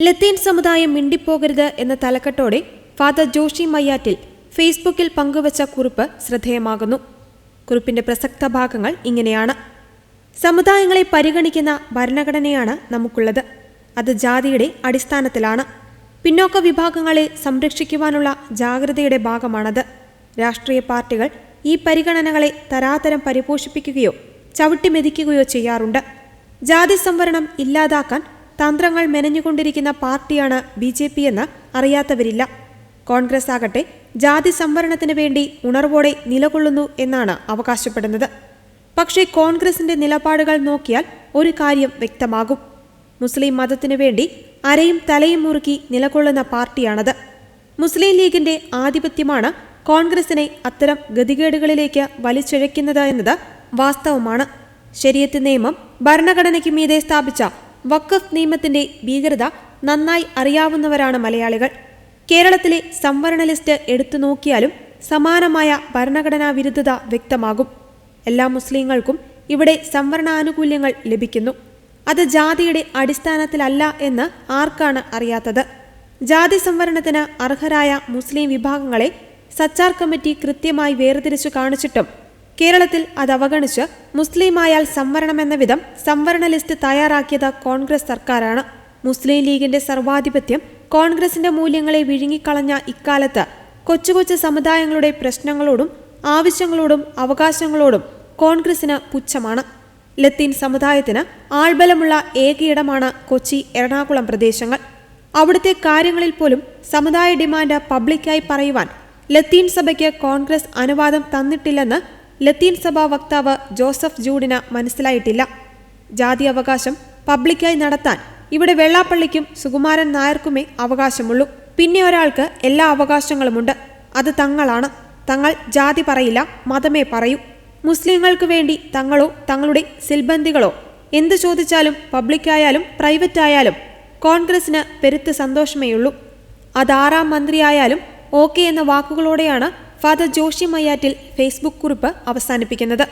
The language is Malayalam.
ലത്തീൻ സമുദായം മിണ്ടിപ്പോകരുത് എന്ന തലക്കെട്ടോടെ ഫാദർ ജോഷി മയ്യാറ്റിൽ ഫേസ്ബുക്കിൽ പങ്കുവച്ച കുറിപ്പ് ശ്രദ്ധേയമാകുന്നു. കുറിപ്പിന്റെ പ്രസക്ത ഭാഗങ്ങൾ ഇങ്ങനെയാണ്. സമുദായങ്ങളെ പരിഗണിക്കുന്ന ഭരണഘടനയാണ് നമുക്കുള്ളത്. അത് ജാതിയുടെ അടിസ്ഥാനത്തിലാണ്. പിന്നോക്ക വിഭാഗങ്ങളെ സംരക്ഷിക്കുവാനുള്ള ജാഗ്രതയുടെ ഭാഗമാണത്. രാഷ്ട്രീയ പാർട്ടികൾ ഈ പരിഗണനകളെ തരാതരം പരിപോഷിപ്പിക്കുകയോ ചവിട്ടിമെതിക്കുകയോ ചെയ്യാറുണ്ട്. ജാതി സംവരണം ഇല്ലാതാക്കാൻ തന്ത്രങ്ങൾ മെനഞ്ഞുകൊണ്ടിരിക്കുന്ന പാർട്ടിയാണ് BJP എന്ന് അറിയാത്തവരില്ല. കോൺഗ്രസ് ആകട്ടെ ജാതി സംവരണത്തിന് വേണ്ടി ഉണർവോടെ നിലകൊള്ളുന്നു എന്നാണ് അവകാശപ്പെടുന്നത്. പക്ഷേ കോൺഗ്രസിന്റെ നിലപാടുകൾ നോക്കിയാൽ ഒരു കാര്യം വ്യക്തമാകും. മുസ്ലിം മതത്തിനു വേണ്ടി അരയും തലയും മുറുക്കി നിലകൊള്ളുന്ന പാർട്ടിയാണത്. മുസ്ലിം ലീഗിന്റെ ആധിപത്യമാണ് കോൺഗ്രസിനെ അത്തരം ഗതികേടുകളിലേക്ക് വലിച്ചിഴയ്ക്കുന്നത് എന്നത് വാസ്തവമാണ്. ശരീഅത്ത് നിയമം ഭരണഘടനയ്ക്ക് മീതെ സ്ഥാപിച്ച വഖഫ് നിയമത്തിന്റെ ഭീകരത നന്നായി അറിയാവുന്നവരാണ് മലയാളികൾ. കേരളത്തിലെ സംവരണ ലിസ്റ്റ് എടുത്തു നോക്കിയാലും സമാനമായ ഭരണഘടനാ വിരുദ്ധത വ്യക്തമാകും. എല്ലാ മുസ്ലിങ്ങൾക്കും ഇവിടെ സംവരണാനുകൂല്യങ്ങൾ ലഭിക്കുന്നു. അത് ജാതിയുടെ അടിസ്ഥാനത്തിലല്ല എന്ന് ആർക്കാണ് അറിയാത്തത്? ജാതി സംവരണത്തിന് അർഹരായ മുസ്ലിം വിഭാഗങ്ങളെ സച്ചാർ കമ്മിറ്റി കൃത്യമായി വേർതിരിച്ചു കാണിച്ചിട്ടും കേരളത്തിൽ അത് അവഗണിച്ച് മുസ്ലിമായാൽ സംവരണമെന്ന വിധം സംവരണ ലിസ്റ്റ് തയ്യാറാക്കിയത് കോൺഗ്രസ് സർക്കാരാണ്. മുസ്ലിം ലീഗിന്റെ സർവാധിപത്യം കോൺഗ്രസിന്റെ മൂല്യങ്ങളെ വിഴുങ്ങിക്കളഞ്ഞ ഇക്കാലത്ത് കൊച്ചു കൊച്ചു സമുദായങ്ങളുടെ പ്രശ്നങ്ങളോടും ആവശ്യങ്ങളോടും അവകാശങ്ങളോടും കോൺഗ്രസിന് പുച്ഛമാണ്. ലത്തീൻ സമുദായത്തിന് ആൾബലമുള്ള ഏകയിടമാണ് കൊച്ചി, എറണാകുളം പ്രദേശങ്ങൾ. അവിടുത്തെ കാര്യങ്ങളിൽ പോലും സമുദായ ഡിമാൻഡ് പബ്ലിക്കായി പറയുവാൻ ലത്തീൻ സഭയ്ക്ക് കോൺഗ്രസ് അനുവാദം തന്നിട്ടില്ലെന്ന് ലത്തീൻ സഭാ വക്താവ് ജോസഫ് ജൂഡിന് മനസ്സിലായിട്ടില്ല. ജാതി അവകാശം പബ്ലിക്കായി നടത്താൻ ഇവിടെ വെള്ളാപ്പള്ളിക്കും സുകുമാരൻ നായർക്കുമേ അവകാശമുള്ളൂ. പിന്നെ ഒരാൾക്ക് എല്ലാ അവകാശങ്ങളുമുണ്ട്. അത് തങ്ങളാണ്. തങ്ങൾ ജാതി പറയില്ല, മതമേ പറയൂ. മുസ്ലിങ്ങൾക്ക് വേണ്ടി തങ്ങളോ തങ്ങളുടെ സിൽബന്ദികളോ എന്ത് ചോദിച്ചാലും പബ്ലിക്കായാലും പ്രൈവറ്റായാലും കോൺഗ്രസിന് പെരുത്ത് സന്തോഷമേയുള്ളൂ. അത് 6ാം മന്ത്രിയായാലും ഓക്കെ എന്ന വാക്കുകളോടെയാണ് ഫാദർ ജോഷി മയ്യാറ്റിൽ ഫേസ്ബുക്ക് കുറിപ്പ് അവസാനിപ്പിക്കുന്നത്.